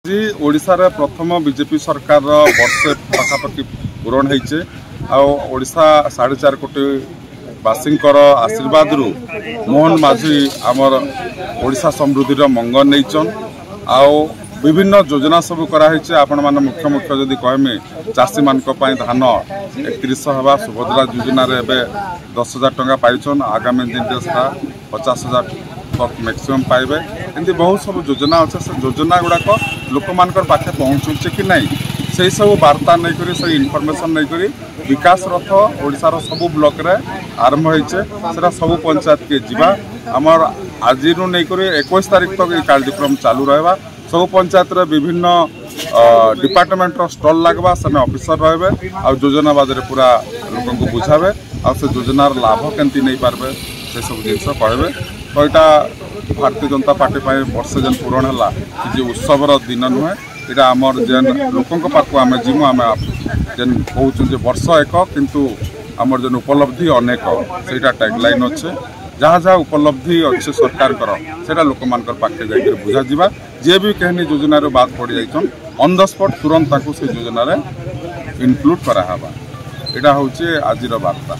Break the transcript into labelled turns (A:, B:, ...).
A: जी ओडिशा रे प्रथम बीजेपी सरकार वर्षे पाखापाखि पूरण होइछे ओडिशा 4.5 कोटी वासींकर आशीर्वाद रु मोहन माझी आमर ओडिशा समृद्धि मंग नहींचन आउ विभिन्न योजना सब कराई आपण मैंने मुख्य मुख्य जदि कहमी चाषी मान धान 3100 हवा सुभद्रा योजना 10,000 टंका पाइछन आगामी दिन 50,000 तक मैक्सिमम पाइबे एमती बहुत सब योजना अच्छे से योजना गुड़ाक लोक मान पाखे पहुँचे कि नहीं से सब वार्ता नहीं करी से इनफॉरमेशन नहीं करी विकास रथ ओडिशार सब ब्लॉक रे आरंभ होइछे सेरा सब पंचायत के जीवा आमर आज नहीं करी 21 तारीख तक ये कार्यक्रम चालू रहबा सब पंचायत रे विभिन्न डिपार्टमेंट स्टॉल लगवा से ऑफिसर रहे आ योजना बादरे पूरा लोक को बुझावे आ से योजनार लाभ केमती नहीं पारबे से सब जिन कहबे तो यहाँ भारतीय जनता पार्टी वर्षे जेन पूरण है कि उत्सवर दिन नुहे यहाँ आमर जेन लोकों पाक आम जीमु आम जेन कहूँ वर्ष एक किंतु आमर जेन उपलब्धि अनेक से टैगलाइन अच्छे जहाँ जहाँ उपलब्धि अच्छे सरकार से लोक मान पाखे जाकर बुझा जा जी भी कहनी योजना बात पड़ जाइछन ऑन द स्पॉट तुरंत से योजना इनक्लूड करावा यहाँ हूँ आज वार्ता।